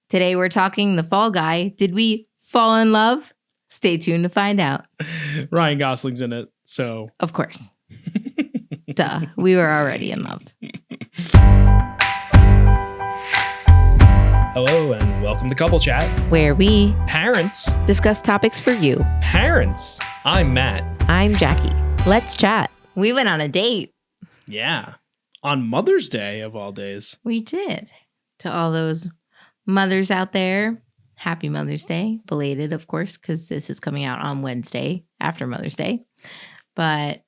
Today we're talking The Fall Guy. Did we fall in love? Stay tuned to find out. Ryan Gosling's in it, so. Of course. Duh. We were already in love. Hello and welcome to Couple Chat. Where we Parents. discuss topics for you. Parents. I'm Matt. I'm Jackie. Let's chat. We went on a date. Yeah. On Mother's Day, of all days. We did. To all those mothers out there, happy Mother's Day. Belated, of course, because this is coming out on Wednesday after Mother's Day. But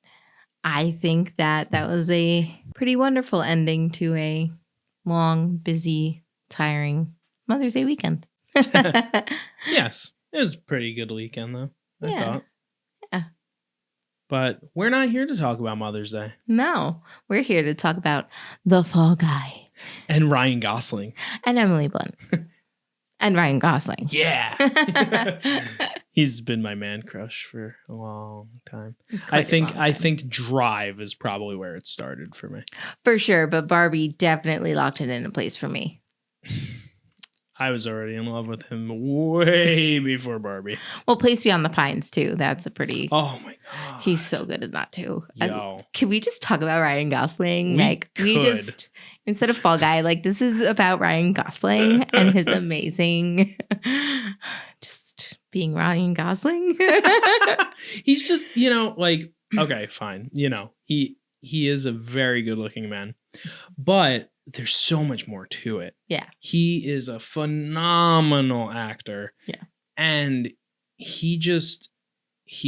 I think that was a pretty wonderful ending to a long, busy, tiring Mother's Day weekend. Yes. It was a pretty good weekend, though, I thought. Yeah. But we're not here to talk about Mother's Day. No, we're here to talk about The Fall Guy. And Ryan Gosling. And Emily Blunt. And Ryan Gosling. Yeah. He's been my man crush for a long time. I think Drive is probably where it started for me. For sure, but Barbie definitely locked it into place for me. I was already in love with him way before Barbie. Well, Place Beyond the Pines, too. That's a pretty... Oh, my God. He's so good at that, too. Yo. Can we just talk about Ryan Gosling? We just... Instead of Fall Guy, this is about Ryan Gosling and his amazing... just being Ryan Gosling. He's just, okay, fine. He is a very good-looking man. But... there's so much more to it. Yeah. He is a phenomenal actor. Yeah. And he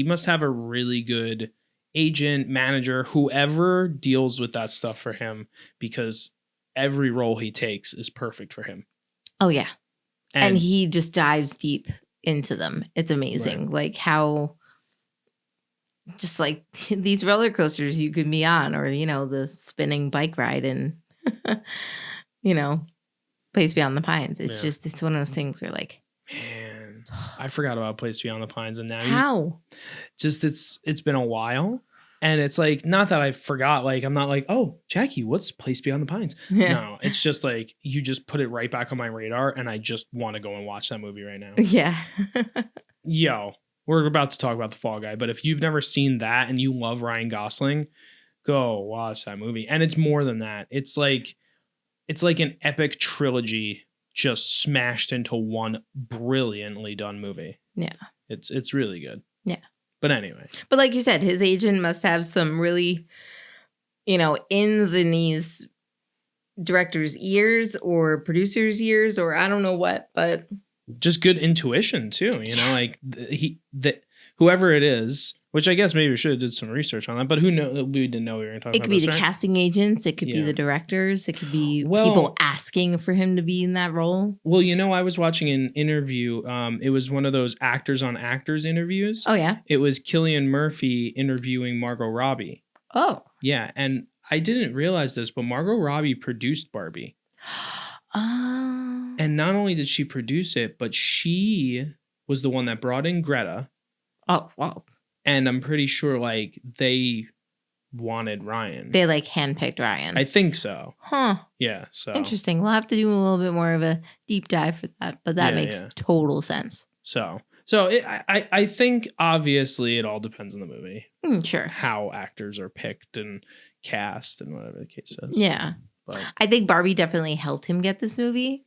must have a really good agent, manager, whoever deals with that stuff for him, because every role he takes is perfect for him. Oh, yeah. And he just dives deep into them. It's amazing. Right. How just these roller coasters you could be on, or, the spinning bike ride and Place Beyond the Pines. It's just, it's one of those things where man, I forgot about Place Beyond the Pines, and now how? It's been a while, and it's not that I forgot. I'm not oh, Jackie, what's Place Beyond the Pines? Yeah. No, it's just you just put it right back on my radar, and I just want to go and watch that movie right now. Yeah. Yo, we're about to talk about The Fall Guy, but if you've never seen that and you love Ryan Gosling, go watch that movie. And it's more than that. It's like an epic trilogy just smashed into one brilliantly done movie. Yeah. It's really good. Yeah. But anyway. But like you said, his agent must have some really, ins in these directors' ears or producers' ears, or I don't know what, but just good intuition too, whoever it is, which I guess maybe we should have did some research on that, but who knows? We didn't know we were going to talk about this. It could be the casting agents. It could be the directors. It could be people asking for him to be in that role. Well, I was watching an interview. It was one of those actors on actors interviews. Oh, yeah? It was Cillian Murphy interviewing Margot Robbie. Oh. Yeah, and I didn't realize this, but Margot Robbie produced Barbie. Oh. And not only did she produce it, but she was the one that brought in Greta. Oh, wow. And I'm pretty sure they wanted Ryan. They handpicked Ryan. I think so. Huh. Yeah. So interesting. We'll have to do a little bit more of a deep dive for that, but that makes total sense. So I think obviously it all depends on the movie. Sure. How actors are picked and cast and whatever the case is. Yeah. But I think Barbie definitely helped him get this movie,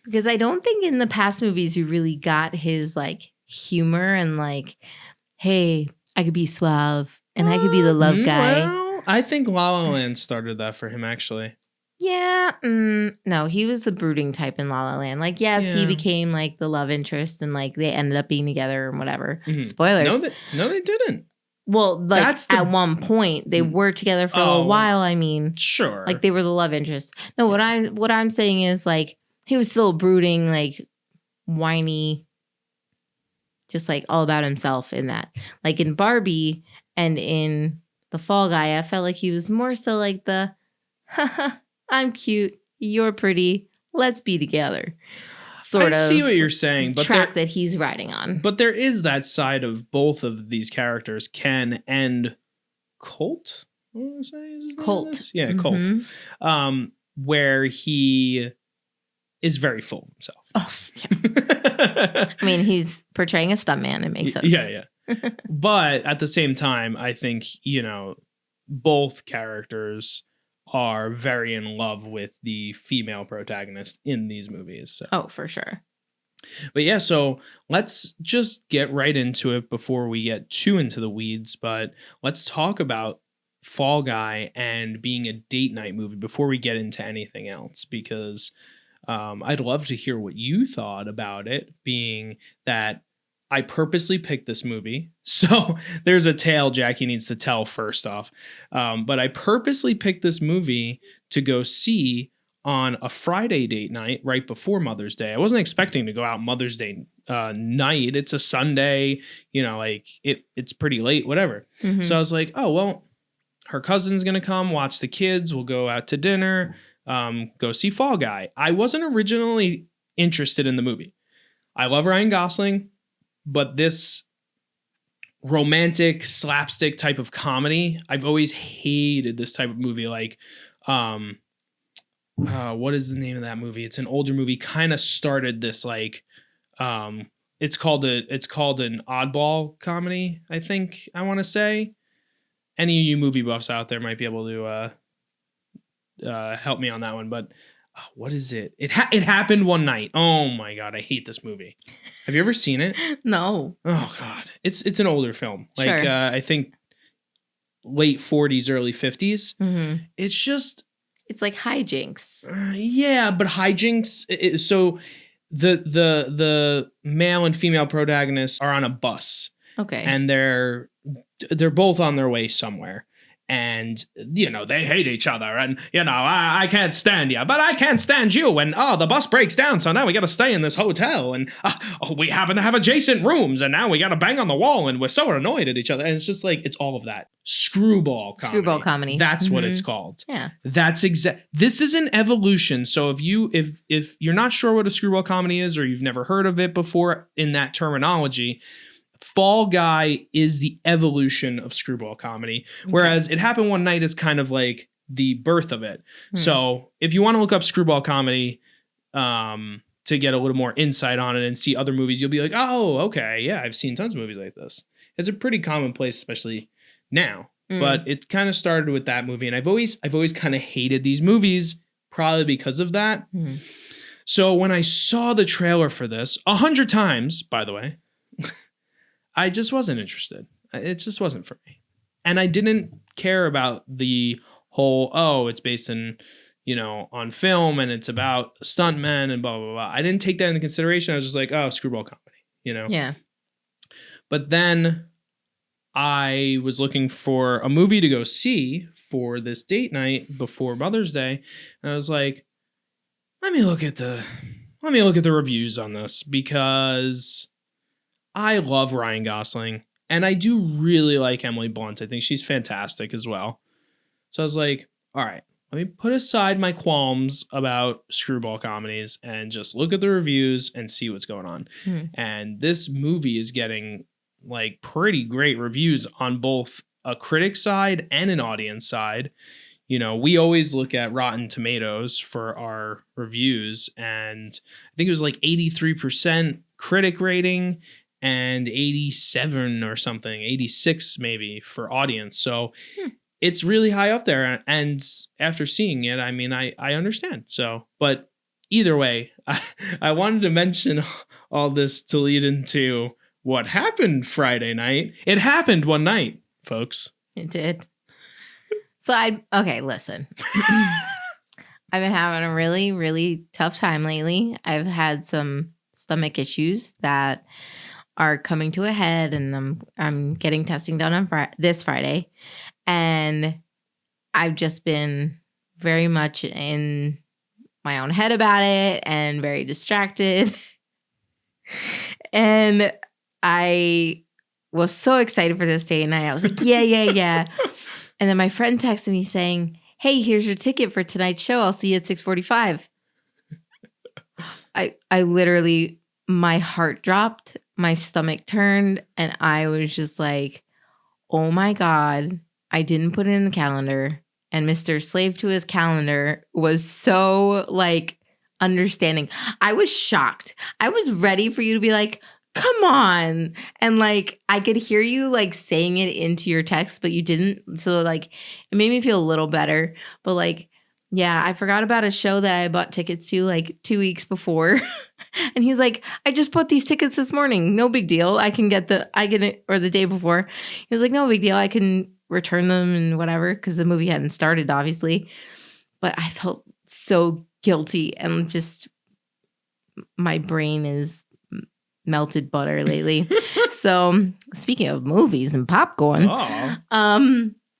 because I don't think in the past movies you really got his humor and hey, I could be suave and I could be the love guy. Well, I think La La Land started that for him, actually. Yeah. No, he was the brooding type in La La Land. He became the love interest and they ended up being together and whatever. Mm-hmm. Spoilers. No, they didn't. Well, at one point they were together for a little while. I mean, sure. They were the love interest. No, what I'm saying is he was still brooding, whiny, just all about himself in that. In Barbie and in The Fall Guy, I felt he was more so the, I'm cute, you're pretty, let's be together. I see what you're saying, but track that he's riding on. But there is that side of both of these characters, Ken and Colt. What did I say? Is his name Colt. Yeah, Colt. Where he is very full of himself. Oh, I mean, he's portraying a stuntman. It makes sense. Yeah. But at the same time, I think, both characters are very in love with the female protagonist in these movies. So. Oh, for sure. But yeah, so let's just get right into it before we get too into the weeds. But let's talk about Fall Guy and being a date night movie before we get into anything else, because I'd love to hear what you thought about it, being that I purposely picked this movie. So there's a tale Jackie needs to tell first off. But I purposely picked this movie to go see on a Friday date night right before Mother's Day. I wasn't expecting to go out Mother's Day night. It's a Sunday, it's pretty late, whatever. Mm-hmm. So I was like, oh, well, her cousin's going to come watch the kids. We'll go out to dinner, go see Fall Guy. I wasn't originally interested in the movie. I love Ryan Gosling, but this romantic slapstick type of comedy, I've always hated this type of movie. Like, what is the name of that movie? It's an older movie. Kind of started this it's called an oddball comedy. I think I want to say. Any of you movie buffs out there might be able to help me on that one. But what is it? It happened one night. Oh my God, I hate this movie. Have you ever seen it? No. Oh God, it's an older film. Like sure. I think late 40s, early 50s. Mm-hmm. It's like hijinks. Yeah, but hijinks. So the male and female protagonists are on a bus. Okay. And they're both on their way somewhere. And, they hate each other. And, I can't stand you, but I can't stand you. And, the bus breaks down. So now we got to stay in this hotel. And we happen to have adjacent rooms. And now we got to bang on the wall. And we're so annoyed at each other. And it's just like, it's all of that. Screwball comedy. That's what it's called. Yeah. That's this is an evolution. So if you're not sure what a screwball comedy is, or you've never heard of it before in that terminology, Fall Guy is the evolution of screwball comedy, whereas It Happened One Night is kind of like the birth of it. So if you want to look up screwball comedy to get a little more insight on it and see other movies, you'll be like, oh, okay, yeah, I've seen tons of movies like this. It's a pretty commonplace, especially now. But it kind of started with that movie, and I've always kind of hated these movies, probably because of that. So when I saw the trailer for this 100 times, by the way, I just wasn't interested. It just wasn't for me. And I didn't care about the whole, it's based in, on film and it's about stuntmen and blah, blah, blah. I didn't take that into consideration. I was just like, screwball comedy, Yeah. But then I was looking for a movie to go see for this date night before Mother's Day. And I was like, let me look at the reviews on this, because I love Ryan Gosling, and I do really like Emily Blunt. I think she's fantastic as well. So I was like, all right, let me put aside my qualms about screwball comedies and just look at the reviews and see what's going on. And this movie is getting like pretty great reviews on both a critic side and an audience side. We always look at Rotten Tomatoes for our reviews, and I think it was like 83% critic rating and 87 or something, 86 maybe for audience. So it's really high up there. And after seeing it, I mean, I understand. So, but either way, I wanted to mention all this to lead into what happened Friday night. It happened one night, folks. It did. So listen. I've been having a really, really tough time lately. I've had some stomach issues that are coming to a head, and I'm getting testing done on this Friday, and I've just been very much in my own head about it and very distracted. And I was so excited for this day, and I was like, yeah. And then my friend texted me saying, hey, here's your ticket for tonight's show. I'll see you at 6:45. I literally, my heart dropped, my stomach turned, and I was just like, oh my God, I didn't put it in the calendar. And Mr. Slave to his calendar was so like understanding. I was shocked. I was ready for you to be like, come on. And like, I could hear you like saying it into your text, but you didn't. So like, it made me feel a little better. But like, yeah, I forgot about a show that I bought tickets to like 2 weeks before. And he's like, I just bought these tickets this morning. No big deal. Or the day before. He was like, no big deal. I can return them and whatever. Cause the movie hadn't started, obviously. But I felt so guilty and just my brain is melted butter lately. So speaking of movies and popcorn,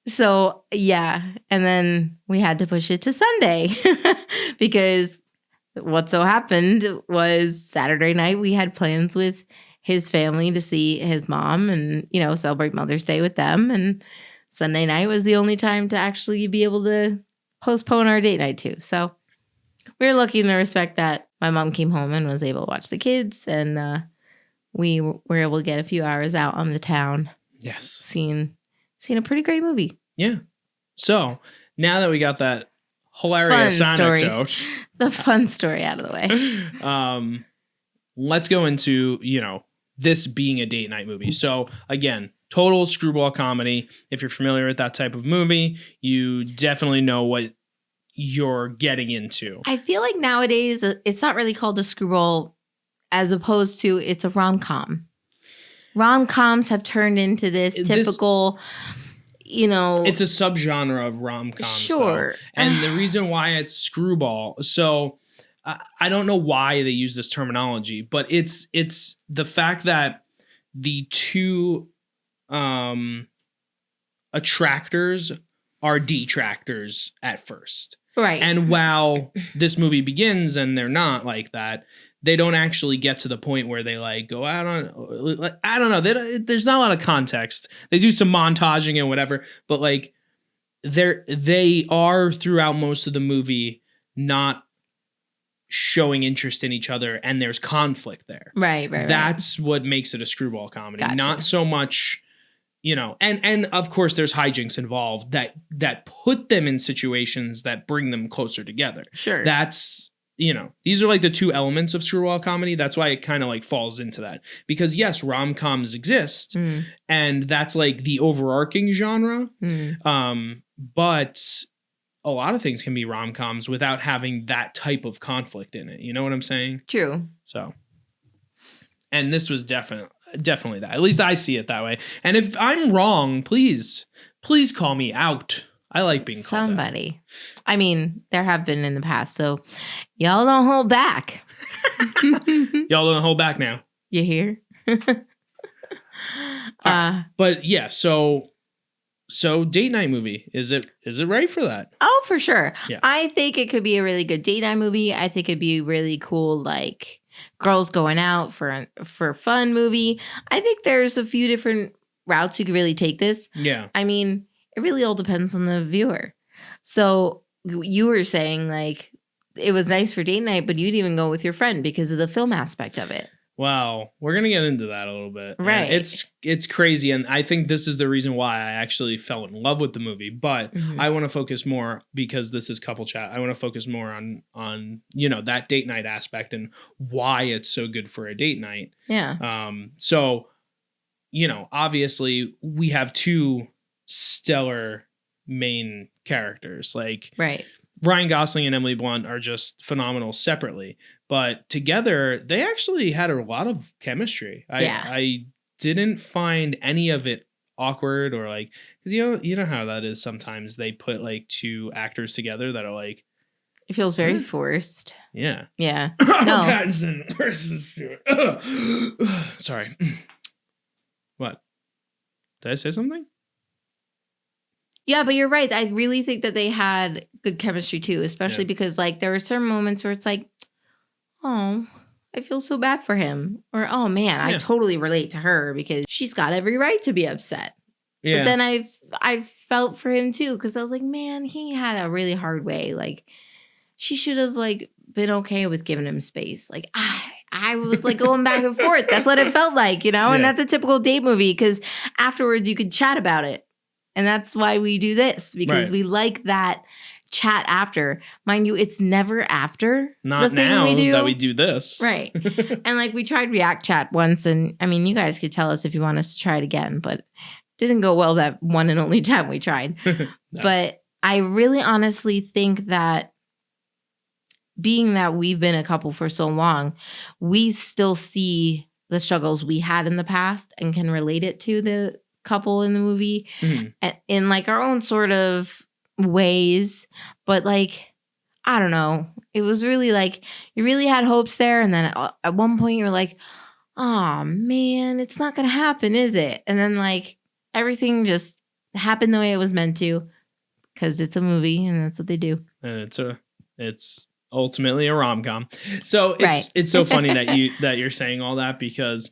so yeah, and then we had to push it to Sunday because what so happened was Saturday night we had plans with his family to see his mom and, you know, celebrate Mother's Day with them. And Sunday night was the only time to actually be able to postpone our date night too. So we were lucky in the respect that my mom came home and was able to watch the kids, and we were able to get a few hours out on the town. Yes. Seeing a pretty great movie. Yeah. So now that we got that hilarious anecdote, the fun story out of the way, let's go into, you know, this being a date night movie. So again, total screwball comedy. If you're familiar with that type of movie, you definitely know what you're getting into. I feel like nowadays it's not really called a screwball as opposed to it's a rom-com. Rom-coms have turned into this typical, you know. It's a subgenre of rom-coms. Sure. Though. And the reason why it's screwball, so I don't know why they use this terminology, but it's the fact that the two attractors are detractors at first. Right. And while this movie begins and they're not like that, they don't actually get to the point where they like go out on, like, I don't know. There's not a lot of context. They do some montaging and whatever, but like they are throughout most of the movie not showing interest in each other, and there's conflict there. Right. That's what makes it a screwball comedy. Gotcha. Not so much, you know, and of course there's hijinks involved that put them in situations that bring them closer together. Sure. That's, you know, these are like the two elements of screwball comedy. That's why it kind of like falls into that. Because yes, rom-coms exist, and that's like the overarching genre. But a lot of things can be rom-coms without having that type of conflict in it. You know what I'm saying? True. So, and this was definitely that. At least I see it that way. And if I'm wrong, please call me out. I like being called somebody. I mean, there have been in the past, so y'all don't hold back. Y'all don't hold back now. You hear? But yeah, so date night movie, is it right for that? Oh, for sure. Yeah. I think it could be a really good date night movie. I think it'd be really cool, like girls going out for fun movie. I think there's a few different routes you could really take this. Yeah. I mean, it really all depends on the viewer. So you were saying like it was nice for date night, but you'd even go with your friend because of the film aspect of it. Wow, we're gonna get into that a little bit. Right. And it's crazy, and I think this is the reason why I actually fell in love with the movie. But I want to focus more, because this is couple chat. I want to focus more on you know, that date night aspect and why it's so good for a date night. Yeah. So, you know, obviously we have two stellar main characters. Like, right. Ryan Gosling and Emily Blunt are just phenomenal separately, but together they actually had a lot of chemistry. I didn't find any of it awkward or like, because you know how that is. Sometimes they put like two actors together that are like, it feels very forced. Yeah. Yeah. No. Pattinson versus Stewart. Sorry. What? Did I say something? Yeah, but you're right. I really think that they had good chemistry too, especially because like there were certain moments where it's like, oh, I feel so bad for him. Or, oh man, I totally relate to her because she's got every right to be upset. Yeah. But then I felt for him too, because I was like, man, he had a really hard way. Like, she should have like been okay with giving him space. Like, I was like going back and forth. That's what it felt like, you know? Yeah. And that's a typical date movie, because afterwards you could chat about it. And that's why we do this, because we like that chat after. Mind you, it's never after Not the thing now we do. that we do this. Right. And like we tried React Chat once, and I mean, you guys could tell us if you want us to try it again, but it didn't go well that one and only time we tried. No. But I really honestly think that being that we've been a couple for so long, we still see the struggles we had in the past and can relate it to the couple in the movie in like our own sort of ways. But like, I don't know. It was really like you really had hopes there. And then at one point you were like, oh man, it's not going to happen, is it? And then like everything just happened the way it was meant to because it's a movie and that's what they do. And it's ultimately a rom-com. So Right. it's so funny that you're saying all that because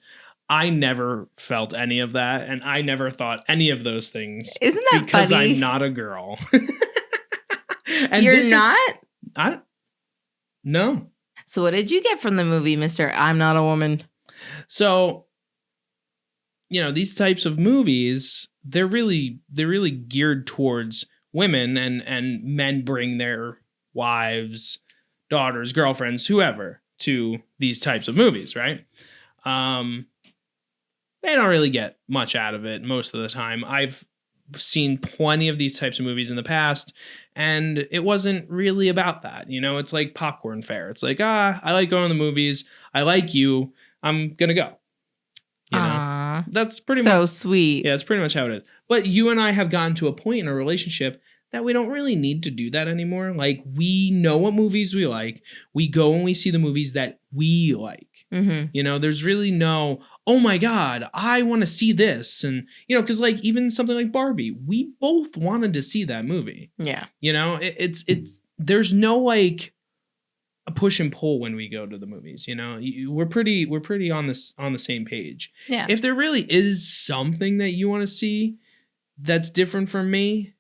I never felt any of that and I never thought any of those things. Isn't that because funny? I'm not a girl. And You're not? No. So what did you get from the movie, Mr. I'm Not a Woman? So, these types of movies, they're really geared towards women and men bring their wives, daughters, girlfriends, whoever to these types of movies, right? They don't really get much out of it most of the time. I've seen plenty of these types of movies in the past, and it wasn't really about that. It's like popcorn fare. It's like, I like going to the movies. I like you. I'm going to go. Aww, that's pretty so much sweet. Yeah, that's pretty much how it is. But you and I have gotten to a point in a relationship that we don't really need to do that anymore. Like, we know what movies we like. We go and we see the movies that we like. Mm-hmm. There's really no, oh my God, I want to see this. And, because like even something like Barbie, we both wanted to see that movie. Yeah. It's there's no like a push and pull when we go to the movies. We're pretty on the same page. Yeah. If there really is something that you want to see that's different from me,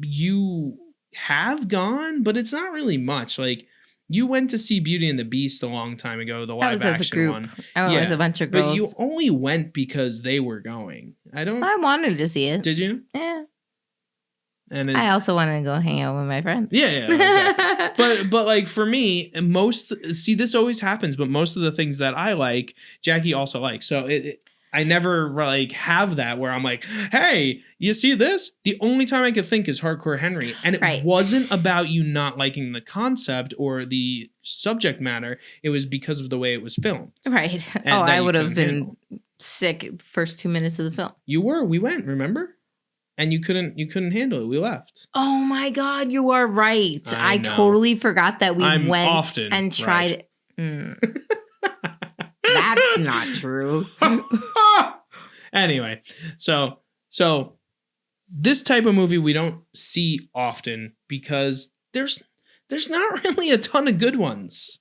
you have gone, but it's not really much. Like, you went to see Beauty and the Beast a long time ago, the live action as a group. one. I went with a bunch of girls. But you only went because they were going. I wanted to see it. Did you? Yeah. And I also wanted to go hang out with my friends. Yeah, exactly. but like for me, this always happens, but most of the things that I like, Jackie also likes. So I never like have that where I'm like, hey, you see this? The only time I could think is Hardcore Henry. And it wasn't about you not liking the concept or the subject matter. It was because of the way it was filmed. Right. I would have been sick first 2 minutes of the film. You were. We went, remember? And you couldn't handle it. We left. Oh my God, you are right. I totally forgot that we went often and tried it. That's not true. Anyway, so this type of movie we don't see often because there's not really a ton of good ones.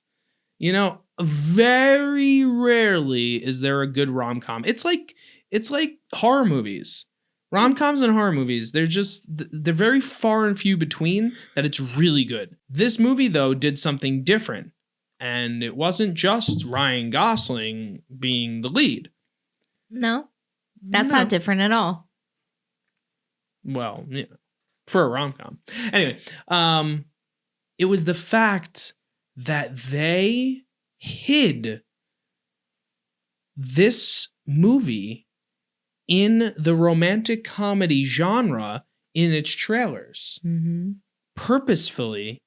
Very rarely is there a good rom-com. It's like horror movies. Rom-coms and horror movies, they're very far and few between that it's really good. This movie, though, did something different. And it wasn't just Ryan Gosling being the lead. No, that's not different at all. Well, yeah, for a rom-com. Anyway, it was the fact that they hid this movie in the romantic comedy genre in its trailers. Mm-hmm. Purposefully,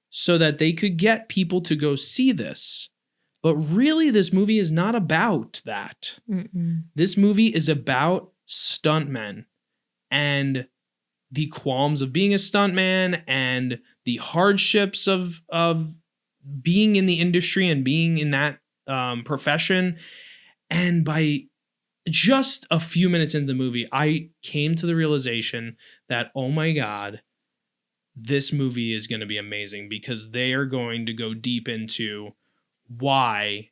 so that they could get people to go see this. But really, this movie is not about that. Mm-mm. This movie is about stuntmen and the qualms of being a stuntman and the hardships of being in the industry and being in that profession. And by just a few minutes into the movie, I came to the realization that, oh my God, this movie is going to be amazing because they are going to go deep into why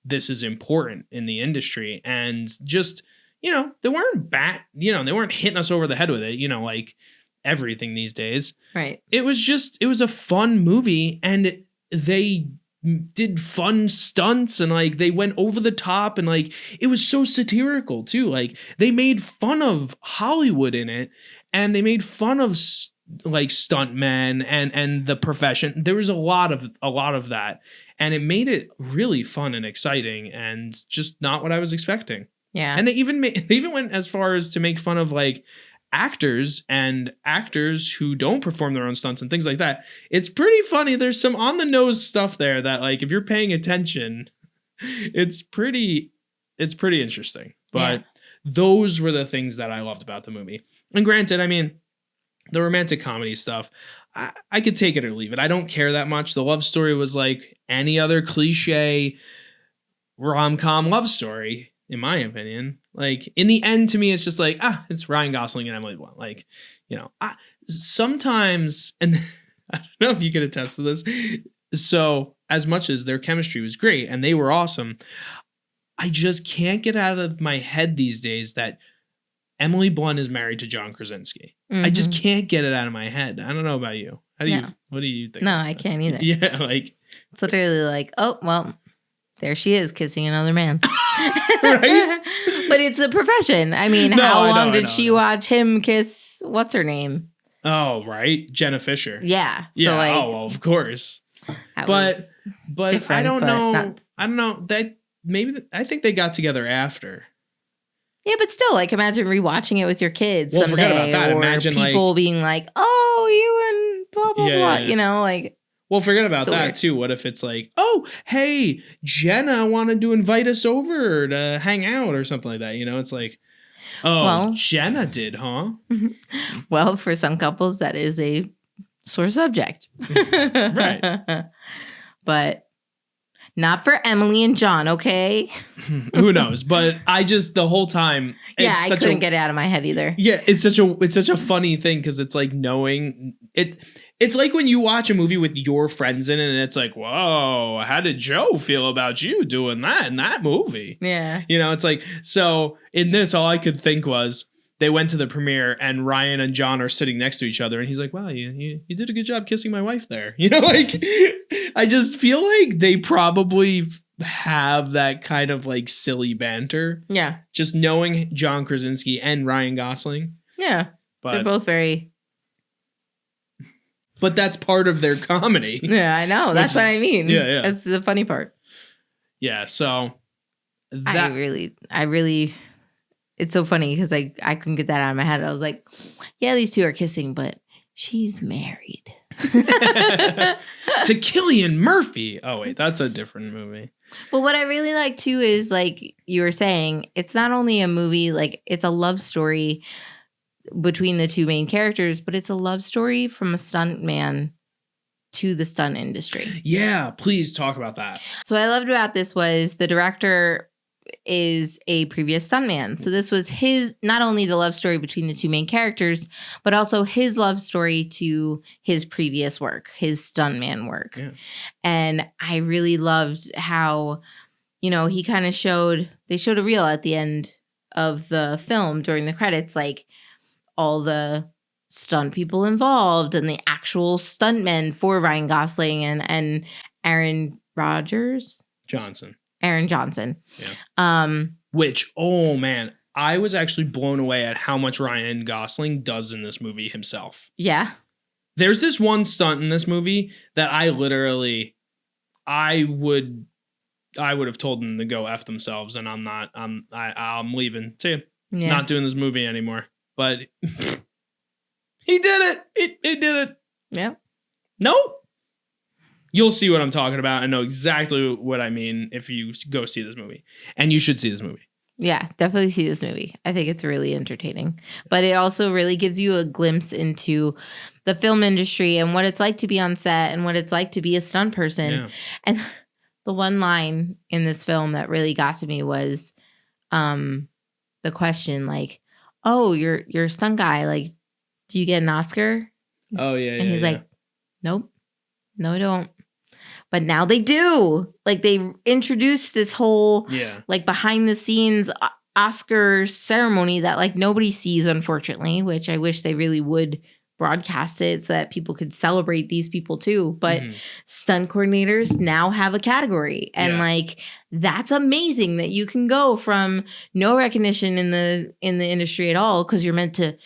this is important in the industry. And just, they weren't they weren't hitting us over the head with it, like everything these days. Right. It was a fun movie and they did fun stunts and like they went over the top and like it was so satirical too. Like they made fun of Hollywood in it and they made fun of like stuntmen and the profession. There was a lot of that, and it made it really fun and exciting, and just not what I was expecting. Yeah. And they even went as far as to make fun of like actors who don't perform their own stunts and things like that. It's pretty funny. There's some on the nose stuff there that, like, if you're paying attention, it's pretty interesting. But those were the things that I loved about the movie. And granted, I mean, the romantic comedy stuff, I could take it or leave it. I don't care that much. The love story was like any other cliche rom-com love story, in my opinion. Like, in the end, to me, it's just like, it's Ryan Gosling and Emily Blunt. Like, you know, sometimes, and I don't know if you could attest to this. So, as much as their chemistry was great and they were awesome, I just can't get out of my head these days that Emily Blunt is married to John Krasinski. Mm-hmm. I just can't get it out of my head. I don't know about you. What do you think? No, I can't either. Yeah, like, it's literally like, oh, well, there she is kissing another man. Right? But it's a profession. I mean, how long did she watch him kiss what's her name? Oh, right. Jenna Fisher. Yeah. So yeah. Like, well, of course. But I don't know. I don't know. That maybe I think they got together after. Yeah, but still, like, imagine rewatching it with your kids someday. Forget about that. Or imagine people being like, "Oh, you and blah blah blah," you know, like. Well, forget about that weird. Too. What if it's like, "Oh, hey, Jenna wanted to invite us over to hang out or something like that?" You know, it's like, "Oh, well, Jenna did, huh?" Well, for some couples, that is a sore subject, right? But. Not for Emily and John, okay? Who knows? But I just the whole time. I couldn't get it out of my head either. Yeah, it's such a funny thing because it's like knowing it. It's like when you watch a movie with your friends in it, and it's like, whoa, how did Joe feel about you doing that in that movie? Yeah, you know, it's like so. In this, all I could think was. They went to the premiere and Ryan and John are sitting next to each other and he's like, wow, you did a good job kissing my wife there. You know, like, I just feel like they probably have that kind of like silly banter. Yeah. Just knowing John Krasinski and Ryan Gosling. Yeah. But they're both very. But that's part of their comedy. Yeah, I know. That's what I mean. Yeah. That's the funny part. Yeah. So I really. It's so funny because I couldn't get that out of my head. I was like, yeah, these two are kissing, but she's married. To Cillian Murphy. Oh, wait, that's a different movie. But what I really like, too, is like you were saying, it's not only a movie, like it's a love story between the two main characters, but it's a love story from a stunt man to the stunt industry. Yeah, please talk about that. So what I loved about this was the director is a previous stuntman. So this was his, not only the love story between the two main characters, but also his love story to his previous work, his stuntman work. Yeah. And I really loved how, you know, he kind of they showed a reel at the end of the film during the credits, like all the stunt people involved and the actual stuntmen for Ryan Gosling and Aaron Johnson. Yeah. Which, oh man, I was actually blown away at how much Ryan Gosling does in this movie himself. Yeah. There's this one stunt in this movie that I would have told them to go F themselves, and I'm leaving too. Yeah. Not doing this movie anymore. But he did it. He did it. Yeah. Nope. You'll see what I'm talking about and know exactly what I mean if you go see this movie. And you should see this movie. Yeah, definitely see this movie. I think it's really entertaining. But it also really gives you a glimpse into the film industry and what it's like to be on set and what it's like to be a stunt person. Yeah. And the one line in this film that really got to me was the question, like, oh, you're a stunt guy. Like, do you get an Oscar? Oh, yeah. And he's like, nope. No, I don't. But now they do. Like, they introduced this whole like behind the scenes Oscar ceremony that like nobody sees, unfortunately, which I wish they really would broadcast it so that people could celebrate these people too. But stunt coordinators now have a category. And like, that's amazing that you can go from no recognition in the industry at all because you're meant to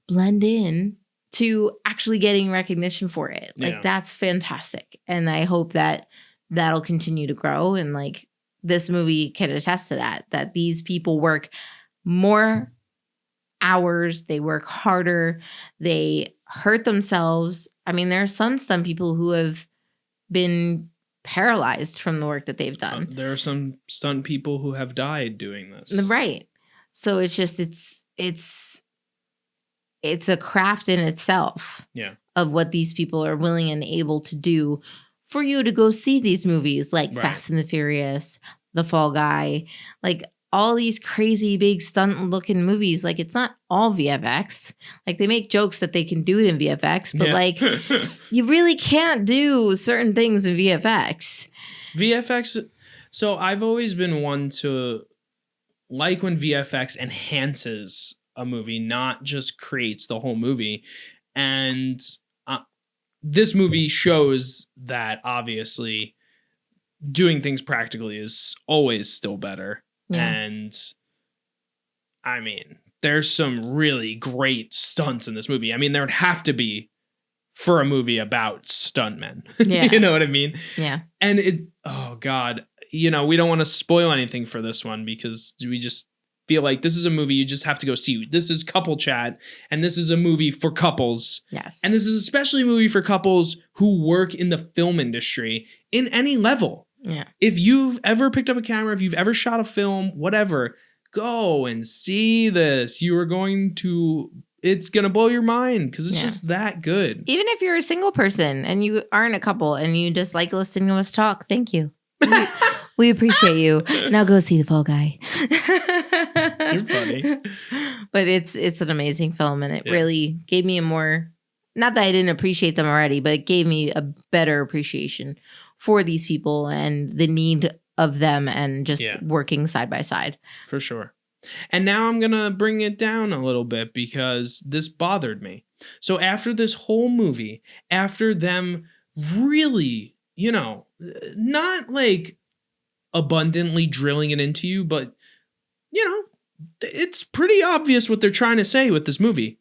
blend in to actually getting recognition for it. Like, that's fantastic. And I hope that that'll continue to grow. And like, this movie can attest to that these people work more hours, they work harder, they hurt themselves. I mean, there are some stunt people who have been paralyzed from the work that they've done. There are some stunt people who have died doing this. Right. So it's just, it's a craft in itself. Yeah. Of what these people are willing and able to do for you to go see these movies like Fast and the Furious, The Fall Guy, like all these crazy big stunt looking movies. Like, it's not all VFX. Like, they make jokes that they can do it in VFX, but like you really can't do certain things in VFX. So I've always been one to like when VFX enhances a movie, not just creates the whole movie. And this movie shows that obviously doing things practically is always still better. Yeah. And I mean, there's some really great stunts in this movie. I mean, there would have to be for a movie about stuntmen. Yeah. You know what I mean? Yeah. And oh God, we don't want to spoil anything for this one because we just feel like this is a movie you just have to go see. This is Couple Chat, and this is a movie for couples. Yes. And this is especially a movie for couples who work in the film industry in any level. Yeah. If you've ever picked up a camera, if you've ever shot a film, whatever, go and see this. It's going to blow your mind because it's just that good. Even if you're a single person and you aren't a couple and you just like listening to us talk, thank you. We appreciate you. Now go see The Fall Guy. You're funny. But it's an amazing film, and it really gave me a more, not that I didn't appreciate them already, but it gave me a better appreciation for these people and the need of them and just working side by side. For sure. And now I'm going to bring it down a little bit because this bothered me. So after this whole movie, after them really, not like abundantly drilling it into you, but it's pretty obvious what they're trying to say with this movie.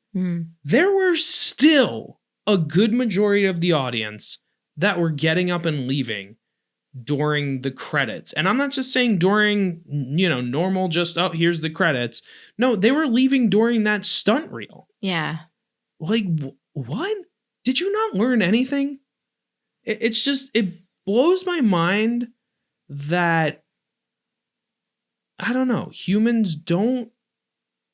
There were still a good majority of the audience that were getting up and leaving during the credits. And I'm not just saying during, normal, just, oh, here's the credits. No, they were leaving during that stunt reel. Yeah. Like, what? Did you not learn anything? It's just, it blows my mind that, I don't know, humans don't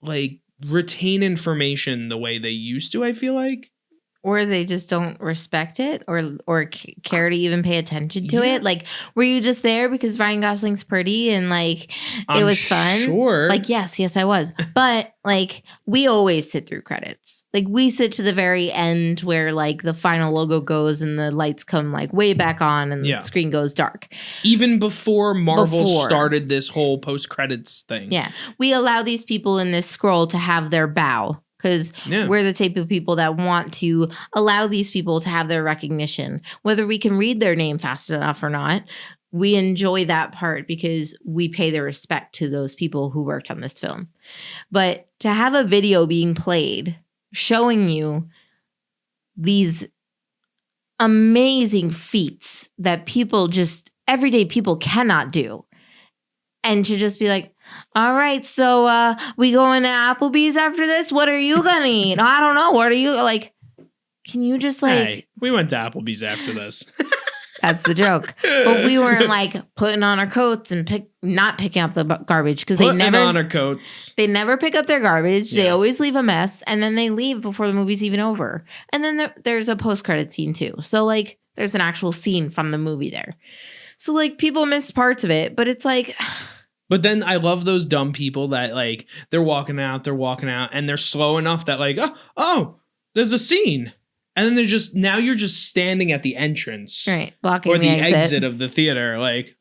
like retain information the way they used to, I feel like. Or they just don't respect it or care to even pay attention to it. Like, were you just there because Ryan Gosling's pretty and like it was fun? Sure. Like, yes, I was. But like, we always sit through credits. Like, we sit to the very end where like the final logo goes and the lights come like way back on and the screen goes dark. Even before Marvel started this whole post-credits thing. Yeah. We allow these people in this scroll to have their bow. Because we're the type of people that want to allow these people to have their recognition. Whether we can read their name fast enough or not, we enjoy that part because we pay the respect to those people who worked on this film. But to have a video being played showing you these amazing feats that people just, everyday people cannot do. And to just be like, all right, so we going to Applebee's after this? What are you going to eat? I don't know. What are you like? Can you just like... Hey, we went to Applebee's after this. That's the joke. But we weren't like putting on our coats and not picking up the garbage because they never... on our coats. They never pick up their garbage. Yeah. They always leave a mess and then they leave before the movie's even over. And then there's a post-credit scene too. So like there's an actual scene from the movie there. So like people miss parts of it, but it's like... But then I love those dumb people that like they're walking out and they're slow enough that like, oh, there's a scene. And then you're just standing at the entrance. Right. Blocking or the exit of the theater. Like,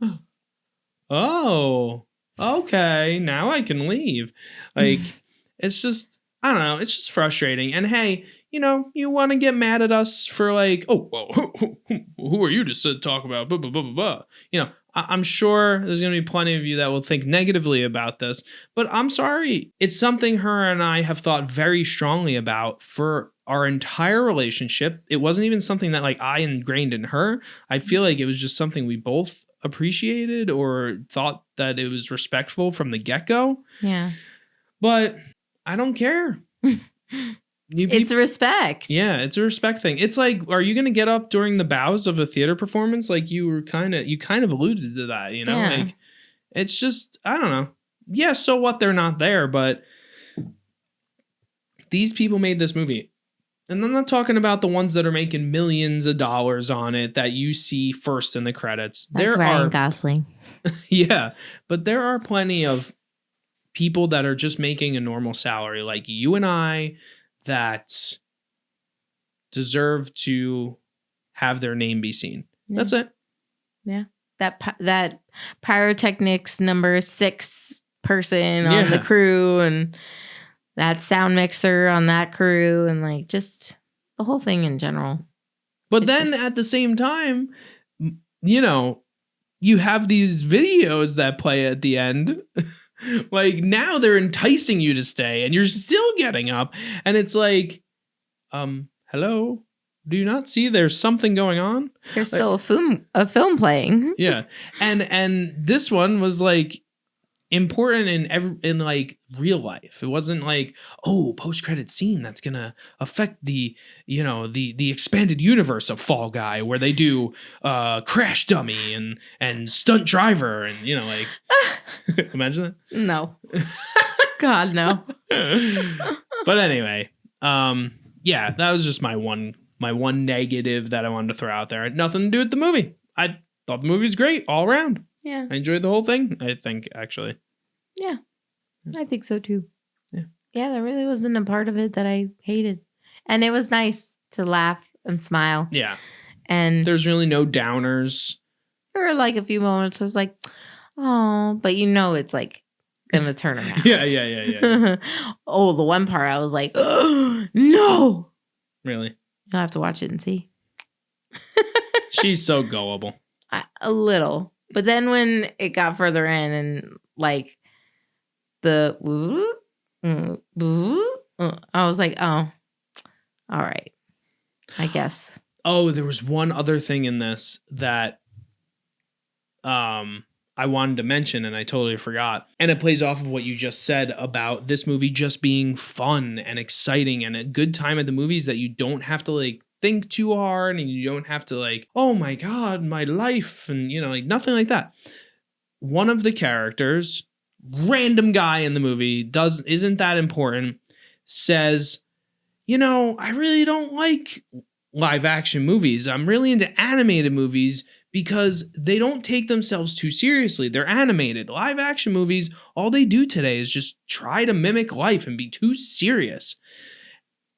oh, okay. Now I can leave. Like, it's just, I don't know. It's just frustrating. And hey, you want to get mad at us for like, oh, well, who are you to talk about? Blah, blah, blah, blah, blah. I'm sure there's going to be plenty of you that will think negatively about this, but I'm sorry. It's something her and I have thought very strongly about for our entire relationship. It wasn't even something that like I ingrained in her. I feel like it was just something we both appreciated or thought that it was respectful from the get-go. Yeah. But I don't care. It's respect. Yeah, it's a respect thing. It's like, are you going to get up during the bows of a theater performance? Like you kind of alluded to that, you know? Yeah. Like it's just, I don't know. Yeah, so what, they're not there, but these people made this movie. And I'm not talking about the ones that are making millions of dollars on it that you see first in the credits. Like Ryan Gosling. Yeah, but there are plenty of people that are just making a normal salary like you and I that deserve to have their name be seen. Yeah. That's it. Yeah. That pyrotechnics number 6 person on the crew, and that sound mixer on that crew, and like just the whole thing in general. But then at the same time, you know, you have these videos that play at the end. Like now they're enticing you to stay and you're still getting up. And it's like, hello? Do you not see there's something going on? There's still a film playing. Yeah. And this one was like important in like real life. It wasn't like, oh, post-credit scene that's gonna affect the, you know, the expanded universe of Fall Guy where they do crash dummy and stunt driver and, you know, like imagine that. No. God, no. But anyway, yeah, that was just my one negative that I wanted to throw out there. It had nothing to do with the movie. I thought the movie was great all around. Yeah. I enjoyed the whole thing, I think, actually. Yeah. I think so too. Yeah. Yeah, there really wasn't a part of it that I hated. And it was nice to laugh and smile. Yeah. And there's really no downers. There were like a few moments I was like, oh, but you know it's like gonna turn around. Yeah. Oh, the one part I was like, oh, no. Really? You'll have to watch it and see. She's so gullible. A little. But then when it got further in and like the I was like, oh, all right, I guess. Oh, there was one other thing in this that I wanted to mention and I totally forgot. And it plays off of what you just said about this movie just being fun and exciting and a good time at the movies that you don't have to like think too hard and you don't have to like, oh my God, my life. And, you know, like nothing like that. One of the characters, random guy in the movie, isn't that important, says, you know, I really don't like live action movies. I'm really into animated movies because they don't take themselves too seriously. They're animated. Live action movies, all they do today is just try to mimic life and be too serious.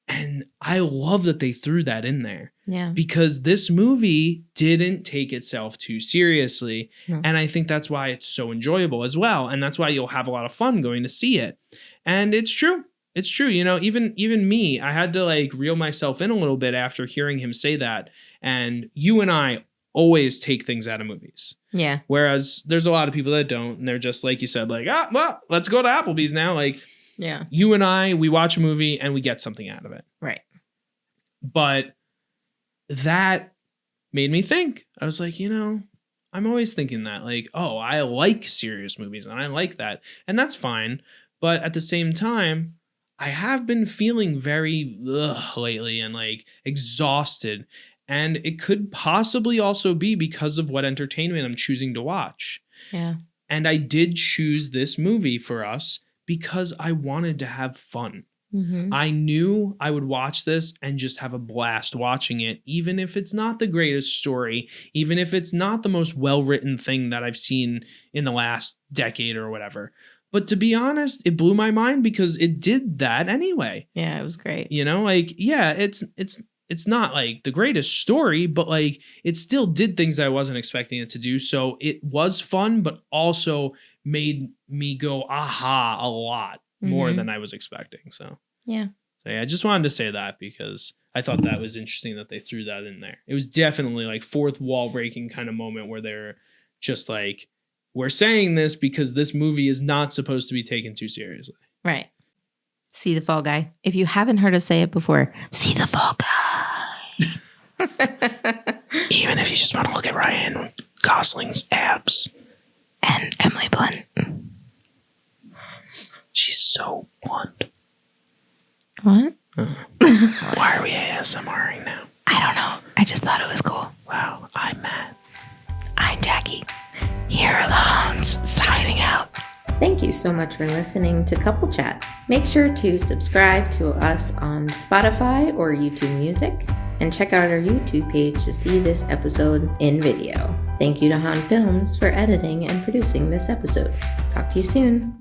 And I love that they threw that in there. Yeah. Because this movie didn't take itself too seriously. No. And I think that's why it's so enjoyable as well. And that's why you'll have a lot of fun going to see it. And it's true. It's true. You know, even me, I had to like reel myself in a little bit after hearing him say that. And you and I always take things out of movies. Yeah. Whereas there's a lot of people that don't. And they're just like you said, like, well, let's go to Applebee's now. Like, yeah. You and I, we watch a movie and we get something out of it. Right. But that made me think. I was like, you know, I'm always thinking that like, oh, I like serious movies and I like that. And that's fine. But at the same time, I have been feeling very lately and like exhausted. And it could possibly also be because of what entertainment I'm choosing to watch. Yeah. And I did choose this movie for us because I wanted to have fun. Mm-hmm. I knew I would watch this and just have a blast watching it, even if it's not the greatest story, even if it's not the most well-written thing that I've seen in the last decade or whatever. But to be honest, it blew my mind because it did that anyway. Yeah, it was great. You know, like, yeah, it's not like the greatest story, but like it still did things I wasn't expecting it to do. So it was fun, but also made me go, aha, a lot more than I was expecting. So yeah, I just wanted to say that because I thought that was interesting that they threw that in there. It was definitely like fourth wall breaking kind of moment where they're just like, we're saying this because this movie is not supposed to be taken too seriously. Right. See the Fall Guy. If you haven't heard us say it before, see the Fall Guy. Even if you just want to look at Ryan Gosling's abs. And Emily Blunt. She's so blunt. What? Why are we ASMRing now? I don't know. I just thought it was cool. Wow, I'm Matt. I'm Jackie. Here are the Hahns signing out. Thank you so much for listening to Couple Chat. Make sure to subscribe to us on Spotify or YouTube Music, and check out our YouTube page to see this episode in video. Thank you to Hahn Films for editing and producing this episode. Talk to you soon.